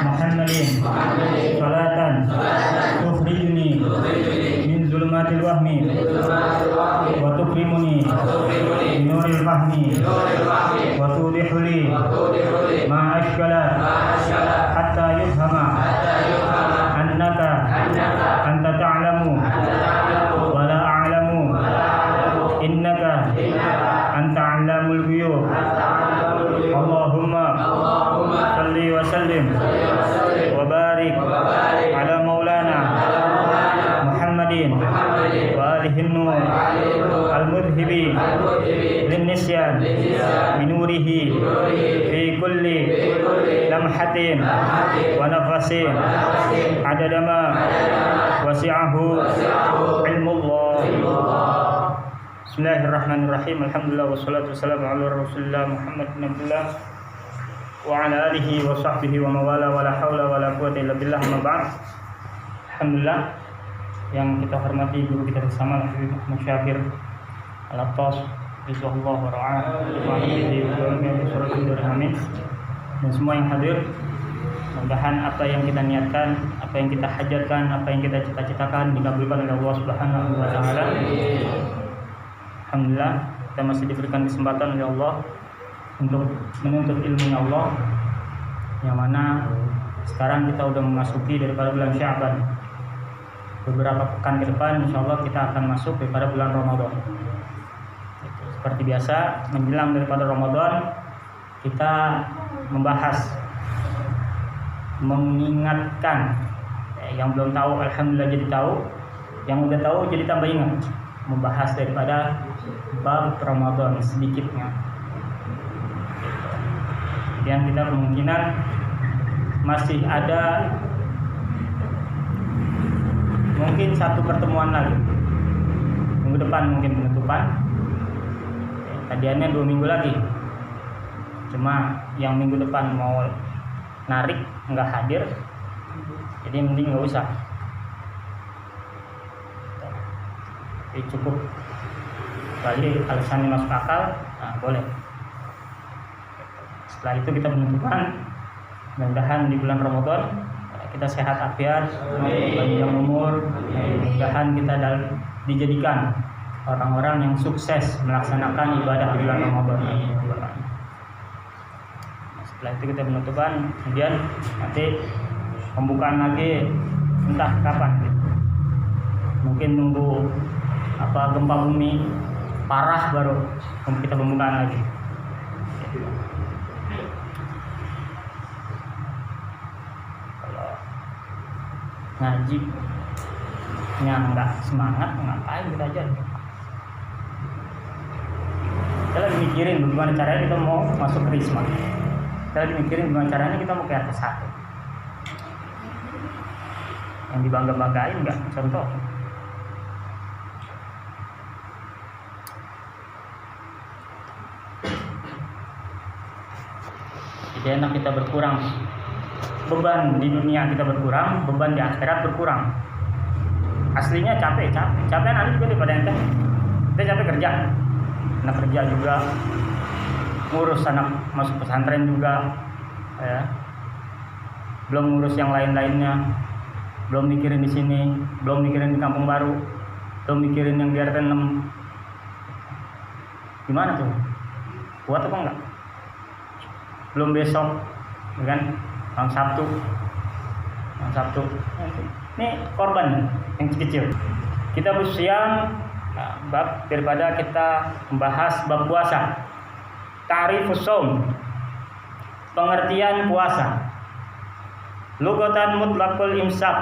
Muhammadin salatan tukhrijuni min zulumatil wahmi wa tukrimuni min nuril fahmi wa tudihu li ma ashkala hatta yufhama annaka anta ta'lamu wa la a'lamu innaka anta 'allamul ghuyub. Allahumma salli wa sallim wa barik ala maulana Muhammadin wa alihi nur al-mudhibi lin-nisyan binurihi fi kulli lamhatin wa nafasin adada ma wasi'ahu ilmullah. Bismillahirrahmanirrahim. Alhamdulillah wassalatu wassalamu ala Rasulillah Muhammad bin Abdullah wa ala alihi wa sahbihi wa mawala wa la haula wa la quwwata illa billah, amma ba'd. Alhamdulillah, yang kita hormati guru kita bersama Habib Musyafir Al-Attas Rizallah wa ra'ah dan semua yang hadir. Mudah-mudahan apa yang kita niatkan, apa yang kita hajatkan, apa yang kita cita-citakan dikabulkan oleh Allah Subhanahu wa taala. Alhamdulillah, kita masih diberikan kesempatan oleh Allah untuk menuntut ilmu Allah, yang mana sekarang kita sudah memasuki daripada bulan Sya'ban. Beberapa pekan ke depan insyaallah kita akan masuk daripada bulan Ramadan. Seperti biasa, menjelang daripada Ramadan kita membahas, mengingatkan yang belum tahu alhamdulillah jadi tahu, yang udah tahu jadi tambah ingat, membahas daripada bab Ramadan sedikitnya. Dan kita kemungkinan masih ada mungkin satu pertemuan lagi minggu depan, mungkin penutupan. Tadiannya 2 minggu lagi, cuma yang minggu depan mau narik nggak hadir, jadi mending nggak usah. Jadi cukup kali alasannya masuk akal, nah boleh. Setelah itu kita penutupan. Mudah-mudahan di bulan Ramadan kita sehat afiat, panjang umur. Mudah-mudahan kita dijadikan orang-orang yang sukses melaksanakan ibadah di bulan Ramadan. Setelah itu kita penutupan, kemudian nanti pembukaan lagi entah kapan. Mungkin nunggu gempa bumi parah baru kita pembukaan lagi. Kalau ngaji nggak semangat, ngapain kita aja. Kita lagi mikirin bagaimana caranya kita mau masuk ke Risma. Kita lagi mikirin bagaimana caranya kita mau ke RT 1. Yang dibangga-banggain nggak, contoh. Jadi enak kita berkurang, beban di dunia kita berkurang, beban di akhirat berkurang. Aslinya capek nanti juga daripada ente. Kita capek kerja, anak kerja juga, ngurus anak masuk pesantren juga, ya. Belum ngurus yang lain-lainnya, belum mikirin di sini, belum mikirin di kampung baru, belum mikirin yang di RT 6. Gimana tuh? Kuat apa enggak? Belum besok, kan? Malam Sabtu. Ini korban yang kecil. Kita bersiang bab daripada kita membahas bab puasa. Ta'rifus shaum, pengertian puasa. Lugatan mutlaqul imsak,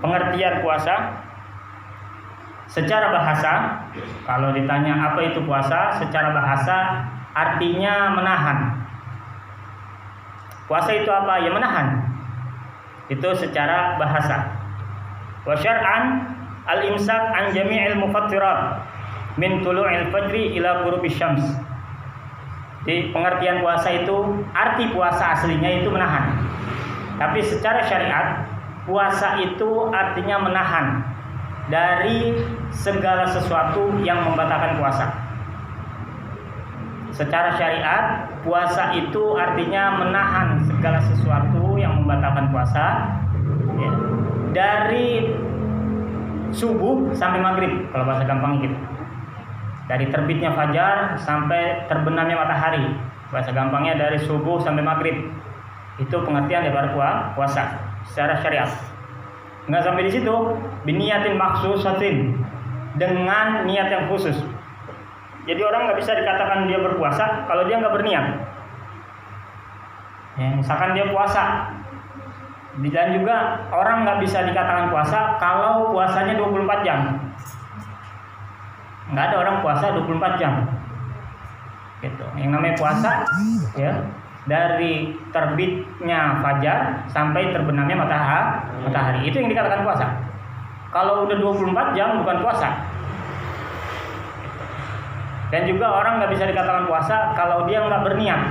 pengertian puasa. Secara bahasa, kalau ditanya apa itu puasa, secara bahasa artinya menahan. Puasa itu apa? Ya menahan. Itu secara bahasa. Wa syar'an al-imsak an jami'il mufattirat min tulu'il fajri ila ghurubisy syams. Di pengertian puasa itu, arti puasa aslinya itu menahan. Tapi secara syariat, puasa itu artinya menahan dari segala sesuatu yang membatalkan puasa. secara syariat puasa itu artinya menahan segala sesuatu yang membatalkan puasa, ya, dari subuh sampai maghrib, kalau bahasa gampang gitu. Dari terbitnya fajar sampai terbenamnya matahari, bahasa gampangnya dari subuh sampai maghrib. Itu pengertian daripada puasa secara syariat. Nggak sampai di situ, biniyatin maksusatin, dengan niat yang khusus. Jadi orang nggak bisa dikatakan dia berpuasa kalau dia nggak berniat. Ya, misalkan dia puasa, dan juga orang nggak bisa dikatakan puasa kalau puasanya 24 jam. Nggak ada orang puasa 24 jam. Gitu. Yang namanya puasa, ya, dari terbitnya fajar sampai terbenamnya matahari. Itu yang dikatakan puasa. Kalau udah 24 jam bukan puasa. Dan juga orang nggak bisa dikatakan puasa kalau dia nggak berniat.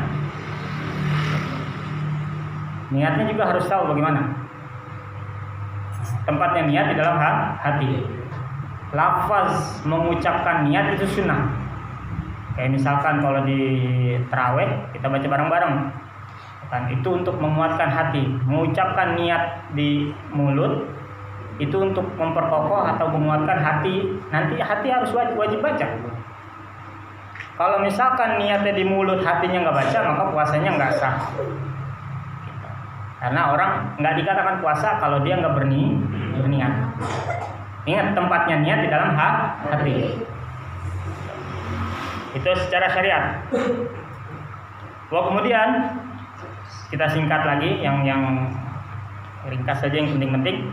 Niatnya juga harus tahu bagaimana. Tempatnya niat di dalam hati. Lafaz mengucapkan niat itu sunnah. Kayak misalkan kalau di taraweh kita baca bareng-bareng, kan itu untuk menguatkan hati. Mengucapkan niat di mulut itu untuk memperkokoh atau menguatkan hati. Nanti hati harus wajib baca. Kalau misalkan niatnya di mulut, hatinya nggak baca, maka puasanya nggak sah. Karena orang nggak dikatakan puasa kalau dia nggak berniat. Ingat, tempatnya niat di dalam hati. Itu secara syariat. Kemudian kita singkat lagi yang ringkas saja, yang penting-penting.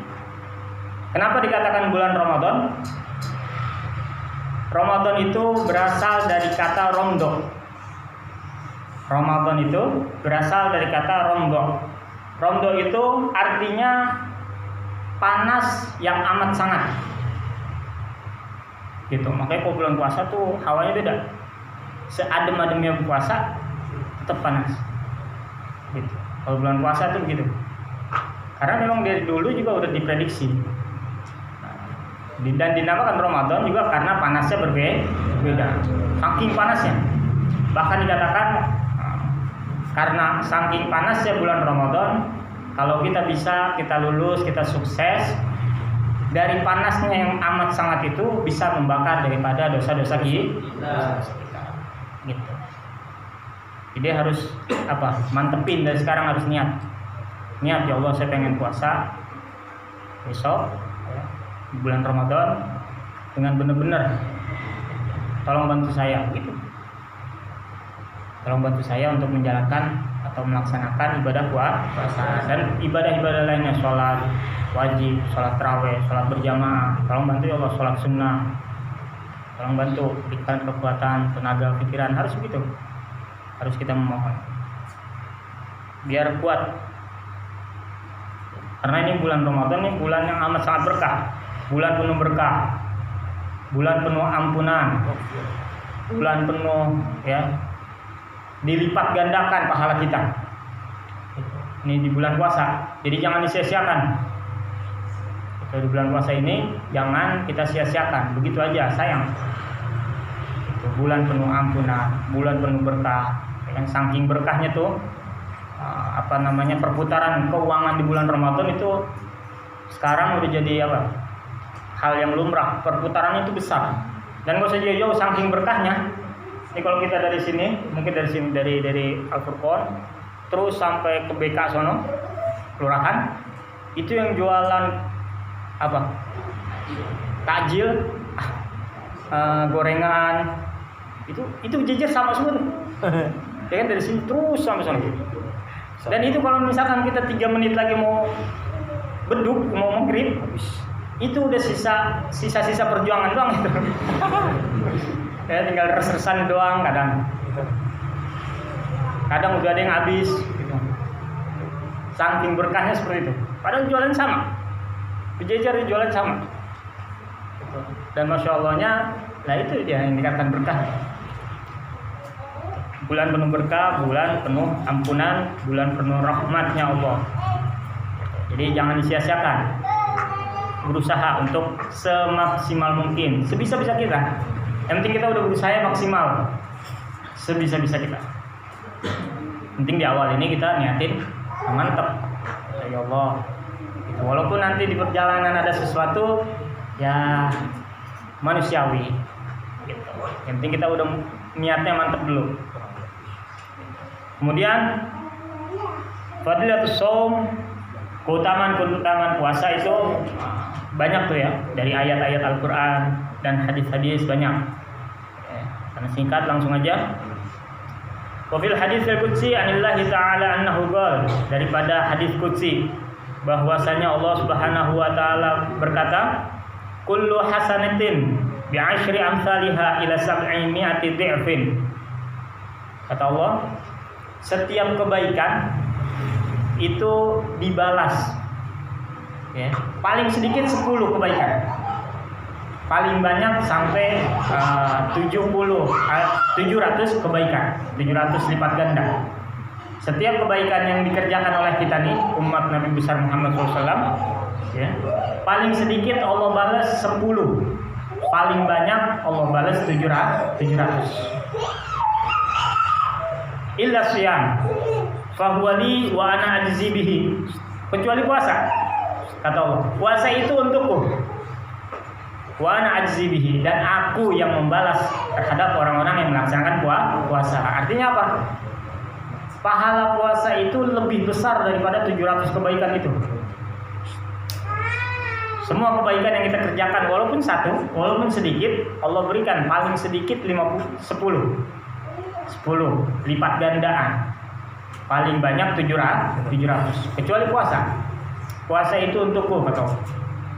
Kenapa dikatakan bulan Ramadan? Ramadan itu berasal dari kata romdo. Ramadan itu berasal dari kata romdo. Romdo itu artinya panas yang amat sangat. Gitu. Makanya kalau bulan puasa tuh hawanya beda. Seadem-ademnya puasa tetap panas. Gitu. Kalau bulan puasa tuh begitu. Karena memang dari dulu juga udah diprediksi. Dan dinamakan Ramadan juga karena panasnya berbeda, saking panasnya. Bahkan dikatakan karena saking panasnya bulan Ramadan, kalau kita bisa, kita lulus, kita sukses, dari panasnya yang amat sangat itu bisa membakar daripada dosa-dosa kita. Gitu. Jadi harus mantepin dari sekarang, harus niat. Ya Allah, saya pengen puasa besok bulan Ramadan dengan benar-benar, tolong bantu saya gitu. Tolong bantu saya untuk menjalankan atau melaksanakan ibadah puasa dan ibadah-ibadah lainnya, sholat wajib, sholat tarawih, sholat berjamaah. Tolong bantu ya Allah, sholat sunnah. Tolong bantu, berikan kekuatan, tenaga, pikiran, harus begitu. Harus kita memohon biar kuat. Karena ini bulan Ramadan, ini bulan yang amat sangat berkah. Bulan penuh berkah, bulan penuh ampunan, bulan penuh dilipat gandakan pahala kita. Ini di bulan puasa, jadi jangan disia-siakan. Di bulan puasa ini jangan kita sia-siakan, begitu aja, sayang. Bulan penuh ampunan, bulan penuh berkah. Yang saking berkahnya tuh, perputaran keuangan di bulan Ramadan itu sekarang udah jadi hal yang lumrah, perputarannya itu besar. Dan gak usah jauh-jauh, saking berkahnya. Ini kalau kita dari sini, mungkin dari Al-Furqan terus sampai ke BK sono, kelurahan, itu yang jualan takjil, gorengan, itu jejer sama semua tuh. Ya kan, dari sini terus sampai sono. Dan itu kalau misalkan kita 3 menit lagi mau beduk, mau maghrib, itu udah sisa perjuangan doang itu. Ya, tinggal res-resan doang kadang udah ada yang habis gitu. Saking berkahnya seperti itu. Padahal jualan sama, berjejer jualan sama gitu. Dan masya Allahnya, itu dia yang dikatakan berkah. Bulan penuh berkah, bulan penuh ampunan, bulan penuh rahmatnya Allah. Jadi jangan disia-siakan. Berusaha untuk semaksimal mungkin, sebisa-bisa kita. Yang penting kita udah berusaha maksimal, sebisa-bisa kita. Penting di awal ini kita niatin mantap, ya Allah. Gitu. Walaupun nanti di perjalanan ada sesuatu ya manusiawi. Gitu. Yang penting kita udah niatnya mantap dulu. Kemudian fadilatus shaum, keutamaan puasa itu banyak tuh ya, dari ayat-ayat Al-Qur'an dan hadis-hadis banyak. Karena singkat langsung aja. Wa fil hadis al-qudsi anillahi ta'ala annahu qala, daripada hadis qudsi bahwasanya Allah Subhanahu wa taala berkata, kullu hasanatin bi'ashri amsalha ila 700 dhi'fin. Kata Allah, setiap kebaikan itu dibalas ya, paling sedikit 10 kebaikan, paling banyak sampai 700 kebaikan, 700 lipat ganda. Setiap kebaikan yang dikerjakan oleh kita nih, umat Nabi besar Muhammad SAW ya, paling sedikit Allah balas 10, paling banyak Allah balas 700. Illa siyam fahuwa li wa ana ajzi bihi, kecuali puasa. Kata Allah, puasa itu untukku, wa ana ajzi bihi, dan aku yang membalas terhadap orang-orang yang melaksanakan puasa. Artinya apa? Pahala puasa itu lebih besar daripada 700 kebaikan itu. Semua kebaikan yang kita kerjakan, walaupun satu, walaupun sedikit, Allah berikan paling sedikit 10 lipat gandaan, paling banyak 700, kecuali puasa. Puasa itu untukku, kata Allah,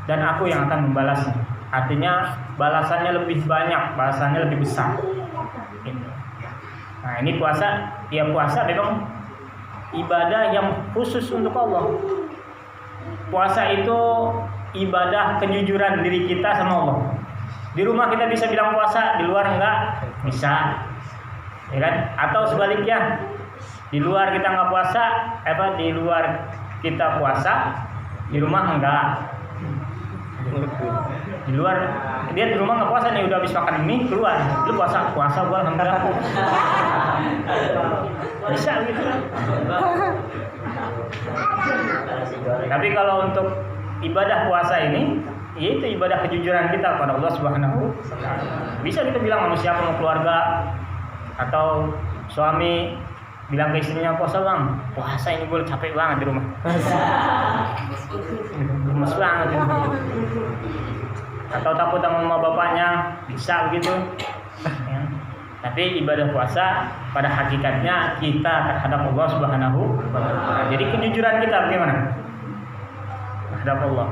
dan aku yang akan membalasnya. Artinya balasannya lebih banyak, balasannya lebih besar. Nah ini puasa, ya puasa memang ibadah yang khusus untuk Allah. Puasa itu ibadah kejujuran diri kita sama Allah. Di rumah kita bisa bilang puasa, di luar enggak bisa, ya kan? Atau sebaliknya, di luar kita enggak puasa, di luar kita puasa, di rumah enggak. Di luar dia di rumah nggak puasa nih, udah habis makan ini keluar, lu puasa gua alhamdulillah. Bisa gitu. Tapi kalau untuk ibadah puasa ini, yaitu ibadah kejujuran kita kepada Allah Subhanahu. Bisa kita bilang manusia mau keluarga atau suami bilang ke istrinya, puasa bang, puasa ini gue capek banget di rumah. Gemes banget ini. Atau takut sama mama bapaknya, bisa begitu ya. Tapi ibadah puasa pada hakikatnya kita terhadap Allah Subhanahu wa ta'ala. Jadi kejujuran kita bagaimana terhadap Allah.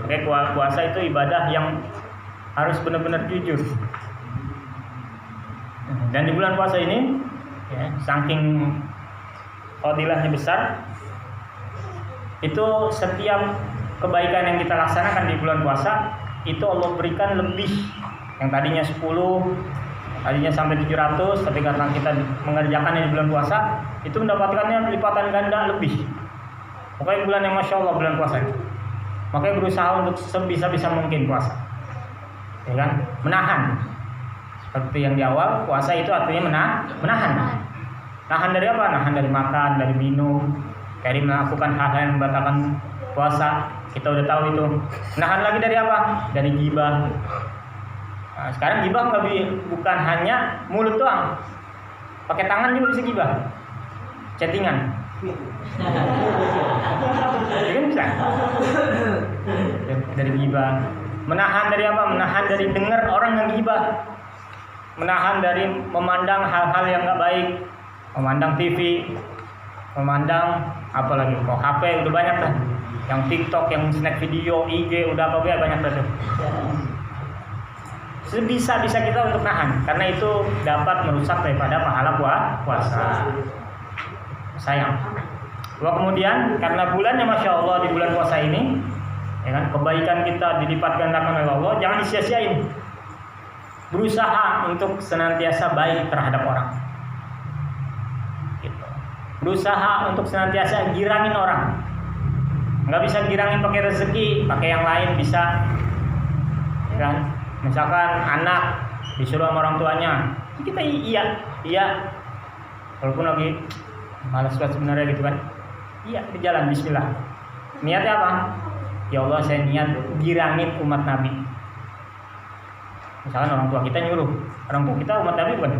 Oke, puasa itu ibadah yang harus benar-benar jujur. Dan di bulan puasa ini ya, saking fadilahnya besar, itu setiap kebaikan yang kita laksanakan di bulan puasa itu Allah berikan lebih. Yang tadinya 10, tadinya sampai 700, tapi karena kita mengerjakannya di bulan puasa, itu mendapatkannya lipatan ganda lebih. Pokoknya bulan yang Masya Allah bulan puasa itu. Makanya berusaha untuk sebisa-bisa mungkin puasa, ya kan? Menahan. Seperti yang di awal, puasa itu artinya menahan. Nahan dari apa? Nahan dari makan, dari minum, dari melakukan hal-hal yang membatalkan puasa. Kita udah tahu itu. Nahan lagi dari apa? Dari ghibah. Nah, sekarang ghibah bukan hanya mulut doang, pakai tangan juga bisa ghibah. Chattingan. Ya kan bisa. Dari ghibah. Menahan dari apa? Menahan dari dengar orang yang ghibah. Menahan dari memandang hal-hal yang nggak baik, memandang TV, memandang apa lagi? Oh, HP udah banyak kan? Yang TikTok, yang snack video, IG udah apa banyak tuh. Sebisa-bisa kita untuk nahan, karena itu dapat merusak daripada pahala puasa. Sayang. Kemudian karena bulannya Masya Allah di bulan puasa ini, ya kan, kebaikan kita dilipat gandakan oleh Allah, jangan disia-siain. Berusaha untuk senantiasa baik terhadap orang. Gitu. Berusaha untuk senantiasa girangin orang. Nggak bisa girangin pakai rezeki, pakai yang lain bisa, ya kan? Misalkan anak disuruh sama orang tuanya, kita iya, walaupun lagi malas banget sebenarnya gitu kan. Iya, di jalan bismillah. Niatnya apa? Ya Allah, saya niat girangin umat Nabi. Misalkan orang tua kita nyuruh, orang tua kita umat Nabi bukan?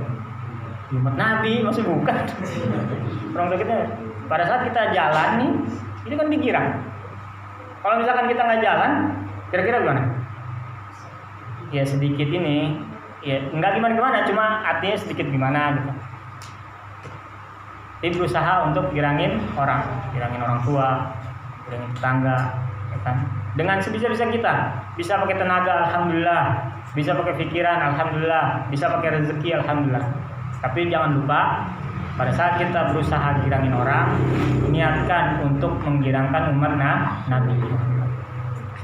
Umat Nabi masih bukan. Orang tua kita pada saat kita jalan nih, itu kan dikirang. Kalau misalkan kita nggak jalan, kira-kira gimana? Ya sedikit ini, ya nggak gimana-gimana, cuma artinya sedikit gimana gitu. Jadi berusaha untuk girangin orang tua, girangin tetangga, ya kan? Dengan sebisa-bisa kita, bisa pakai tenaga, alhamdulillah, bisa pakai pikiran, alhamdulillah, bisa pakai rezeki, alhamdulillah. Tapi jangan lupa pada saat kita berusaha girangin orang, niatkan untuk menggirangkan umat Nabi.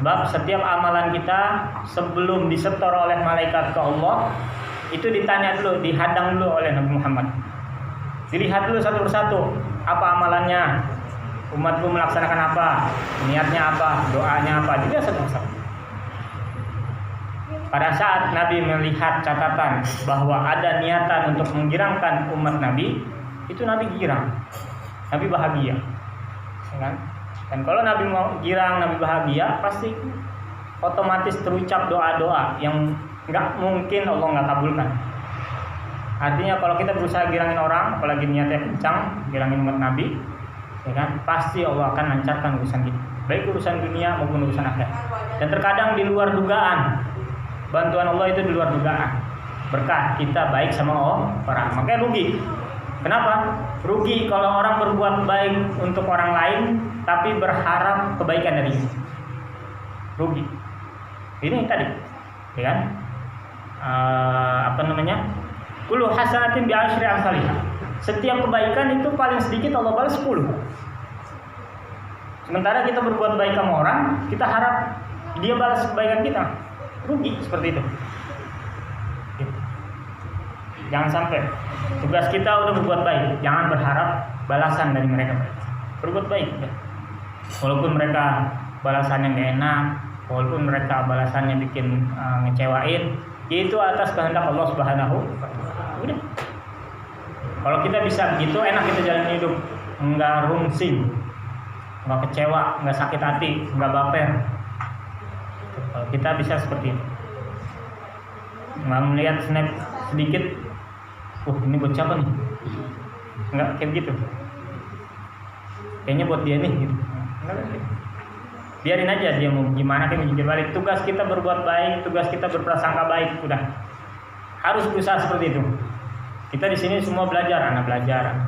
Sebab setiap amalan kita sebelum disetor oleh malaikat ke Allah, itu ditanya dulu, dihadang dulu oleh Nabi Muhammad. Dilihat dulu satu persatu, apa amalannya, umatku melaksanakan apa, niatnya apa, doanya apa, juga satu persatu. Pada saat Nabi melihat catatan bahwa ada niatan untuk menggirangkan umat Nabi, itu Nabi girang, Nabi bahagia, ya kan? Dan kalau Nabi mau girang, Nabi bahagia, pasti otomatis terucap doa-doa yang nggak mungkin Allah nggak kabulkan. Artinya kalau kita berusaha girangin orang, apalagi niatnya kencang, girangin umat Nabi, ya kan, pasti Allah akan lancarkan urusan kita, baik urusan dunia maupun urusan akhirat. Dan terkadang di luar dugaan, bantuan Allah itu di luar dugaan. Berkah kita baik sama orang, makanya rugi. Kenapa? Rugi kalau orang berbuat baik untuk orang lain tapi berharap kebaikan dari itu. Rugi. Ini tadi, ya kan? Kullu hasanatin bi asyri amsalihha. Setiap kebaikan itu paling sedikit Allah balas 10. Sementara kita berbuat baik sama orang, kita harap dia balas kebaikan kita. Rugi seperti itu. Jangan sampai tugas kita udah berbuat baik, jangan berharap balasan dari mereka. Berbuat baik, ya. Walaupun mereka balasannya nggak enak, walaupun mereka balasannya bikin ngecewain, itu atas kehendak Allah Subhanahu. Udah. Kalau kita bisa begitu, enak kita jalan hidup, nggak rungsing, nggak kecewa, nggak sakit hati, nggak baper. Kalau kita bisa seperti itu, nggak melihat snap sedikit, ini buat siapa nih? Nggak kayak gitu. Kayaknya buat dia nih gitu. Biarin aja dia mau gimana, kayak menjadi balik. Tugas kita berbuat baik, tugas kita berprasangka baik, udah. Harus berusaha seperti itu. Kita di sini semua belajar, anak belajar,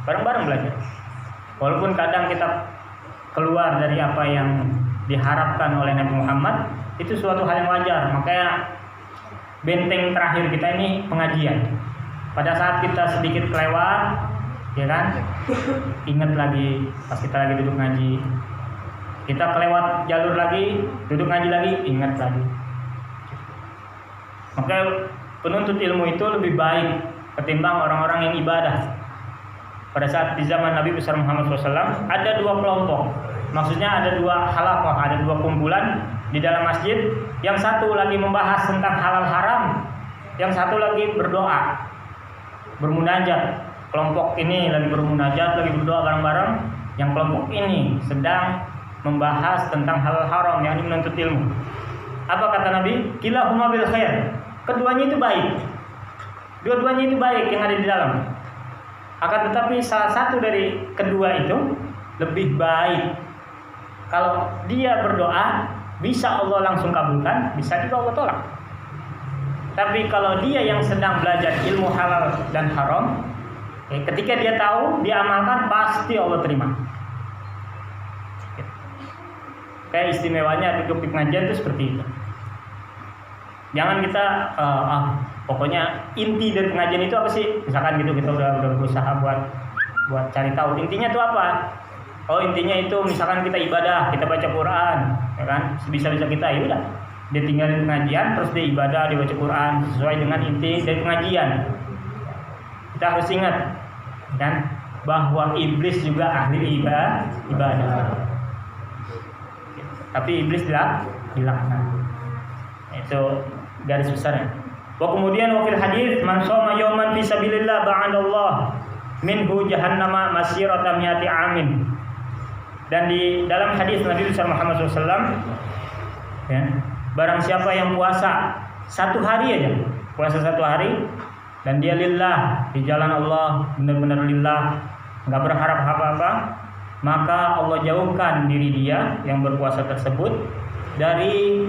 bareng-bareng belajar. Walaupun kadang kita keluar dari apa yang diharapkan oleh Nabi Muhammad, itu suatu hal yang wajar. Makanya benteng terakhir kita ini pengajian. Pada saat kita sedikit kelewat, ya kan, ingat lagi pas kita lagi duduk ngaji. Kita kelewat jalur lagi, duduk ngaji lagi, ingat lagi. Maka penuntut ilmu itu lebih baik ketimbang orang-orang yang ibadah. Pada saat di zaman Nabi besar Muhammad SAW, ada dua kelompok. Maksudnya ada dua halaqah, ada dua kumpulan di dalam masjid. Yang satu lagi membahas tentang halal haram, yang satu lagi berdoa, bermunajat. Kelompok ini lagi bermunajat, lagi berdoa bareng-bareng. Yang kelompok ini sedang membahas tentang halal haram, yang menuntut ilmu. Apa kata Nabi? Kilahuma bil khair. Keduanya itu baik. Dua-duanya itu baik yang ada di dalam. Akan tetapi salah satu dari kedua itu lebih baik. Kalau dia berdoa, bisa Allah langsung kabulkan, bisa juga Allah tolak. Tapi kalau dia yang sedang belajar ilmu halal dan haram, ketika dia tahu, dia amalkan, pasti Allah terima. Kayak istimewanya duduk di pengajian itu seperti itu. Jangan kita pokoknya inti dari pengajian itu apa sih? Misalkan gitu kita udah berusaha buat cari tahu intinya itu apa. Oh, intinya itu misalkan kita ibadah, kita baca Quran, ya kan? Sebisa-bisa kita, ya udah. Dia tinggalin pengajian, terus dia ibadah, dia baca Quran sesuai dengan inti dari pengajian. Kita harus ingat, kan, bahwa iblis juga ahli ibadah. Tapi iblis dilaknat. Itu garis besarnya. Wa kemudian wakil hadis man shoma yawman fi sabilillah ba'adallah minhu jahannama masirata mi'ati amin. Dan di dalam hadis Nabi Muhammad SAW, ya, barang siapa yang puasa 1 hari aja, puasa 1 hari, dan dia lillah, di jalan Allah, benar-benar lillah, nggak berharap apa-apa, maka Allah jauhkan diri dia yang berpuasa tersebut dari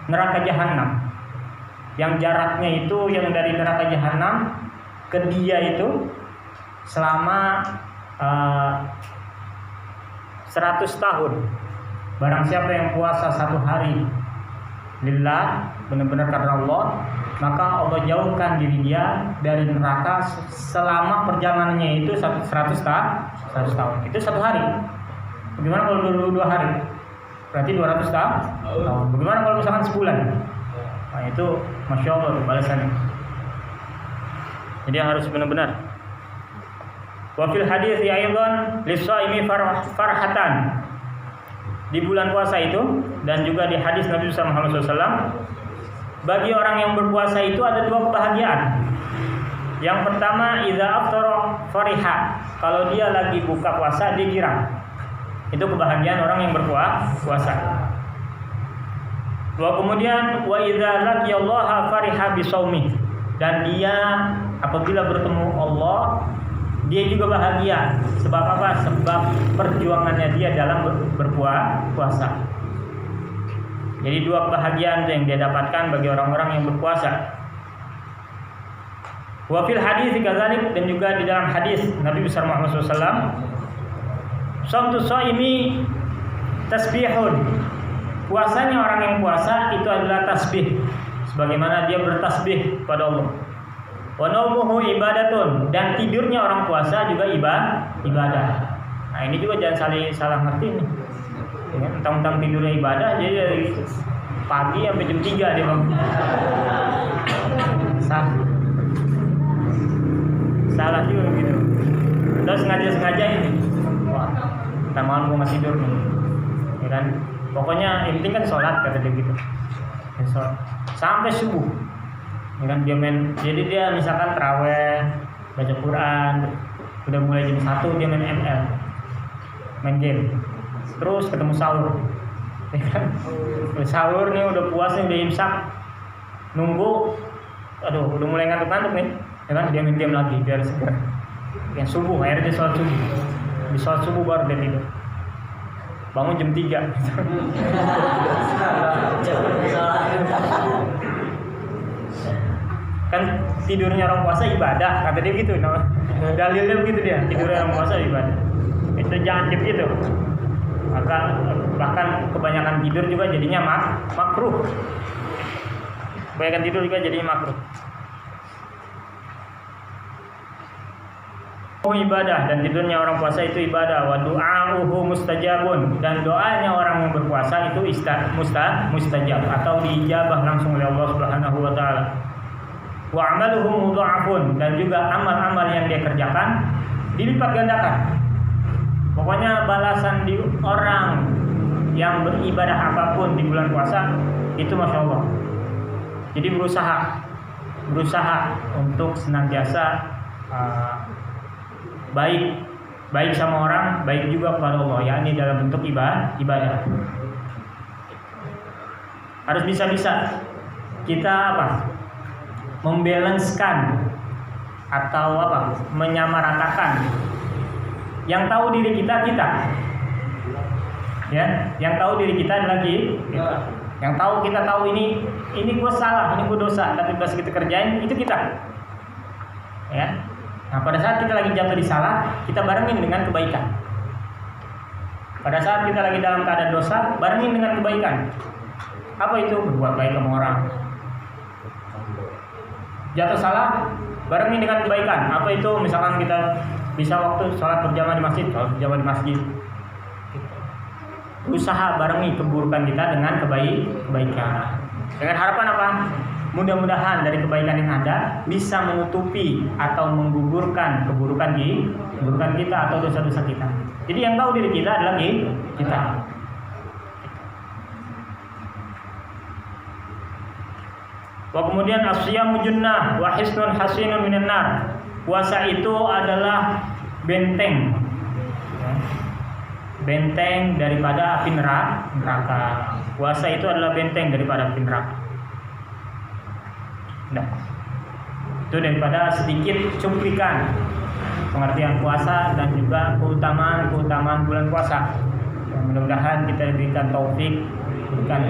neraka jahanam. Yang jaraknya itu yang dari neraka jahanam ke dia itu selama 100 tahun. Barang siapa yang puasa 1 hari lillah, benar-benar karena Allah, maka Allah jauhkan diri dia dari neraka selama perjalanannya itu 100 tahun. Itu 1 hari. Bagaimana kalau 2 hari? Berarti 200 tahun. Bagaimana kalau misalkan sebulan? Nah, itu Masya Allah balasannya. Jadi harus benar-benar. Wa fil hadits aidan lis-shaimi farhatan. Di bulan puasa itu, dan juga di hadis Nabi Muhammad SAW, bagi orang yang berpuasa itu ada 2 kebahagiaan. Yang pertama, idza aftara fariha. Kalau dia lagi buka puasa, dia girang. Itu kebahagiaan orang yang berpuasa. Wa kemudian wa idza laqiyallaha fariha bisawmi. Dan dia apabila bertemu Allah, dia juga bahagia. Sebab apa? Sebab perjuangannya dia dalam berpuasa. Jadi 2 kebahagiaan yang dia dapatkan bagi orang-orang yang berpuasa. Wa fil hadis kadzalik, dan juga di dalam hadis Nabi besar Muhammad SAW, shamtu shaimi tasbihun. Puasanya orang yang puasa itu adalah tasbih, sebagaimana dia bertasbih kepada Allah. Wa naumuhu ibadatun, dan tidurnya orang puasa juga ibadah. Nah, ini juga jangan salah ngerti nih. Ya, tentang tidurnya ibadah, jadi dari pagi sampai jam 3 dia bangun. Salah juga gitu. Terus sengaja ini. Wah, ntar malam gua masih tidur nih. Ya kan? Pokoknya yang penting kan sholat, kata dia gitu. Ya, sholat sampai subuh. Ya kan, jadi dia misalkan taraweh, baca Quran, udah mulai jam 1 dia main ML, main game, terus ketemu sahur, ya kan? Sahur nih udah puas nih, udah imsak, nunggu, aduh udah mulai ngantuk-ngantuk nih, ya kan, dia main game lagi biar segar. Yang subuh, akhirnya dia sholat subuh, di sholat subuh baru dia tidur, bangun jam 3. Kan tidurnya orang puasa ibadah, kata dia gitu. Dalilnya begitu dia, tidurnya orang puasa ibadah. Itu jangan gitu. Bahkan kebanyakan tidur juga jadinya makruh. Kebanyakan tidur juga jadinya makruh. Ibadah, dan tidurnya orang puasa itu ibadah. Wa du'a'uhu mustajabun, dan doanya orang yang berpuasa itu mustajab atau diijabah langsung oleh Allah Subhanahu wa taala. Wa amaluhu mudha'afun, dan juga amal-amal yang dia kerjakan dilipat gandakan. Pokoknya balasan di orang yang beribadah apapun di bulan puasa itu Masya Allah. Jadi berusaha untuk senantiasa baik sama orang, baik juga kepada Allah, yakni dalam bentuk ibadah. Harus bisa-bisa kita membalanskan atau menyamaratakan. Yang tahu diri kita, ya, yang tahu diri kita adalah kita. Yang tahu kita tahu ini gue salah, ini gue dosa, tapi pas kita kerjain itu kita. Ya. Nah, pada saat kita lagi jatuh di salah, kita barengin dengan kebaikan. Pada saat kita lagi dalam keadaan dosa, barengin dengan kebaikan. Apa itu? Berbuat baik sama orang. Jatuh salah, barengin dengan kebaikan. Apa itu? Misalkan kita bisa waktu sholat berjamaah di masjid, sholat berjamaah di masjid. Usaha barengi keburukan kita dengan kebaikan. Dengan harapan apa? Mudah-mudahan dari kebaikan yang ada bisa menutupi atau menggugurkan keburukan kita atau dosa-dosa kita. Jadi yang tahu diri kita adalah kita. Wa kemudian asyamu junnah wa hisnun hasinun minan nar. Puasa itu adalah benteng, ya. Benteng daripada api neraka. Puasa itu adalah benteng daripada api neraka. Nah, itu daripada sedikit cuplikan pengertian puasa dan juga keutamaan bulan puasa. Mudah-mudahan kita diberikan taufik, diberikan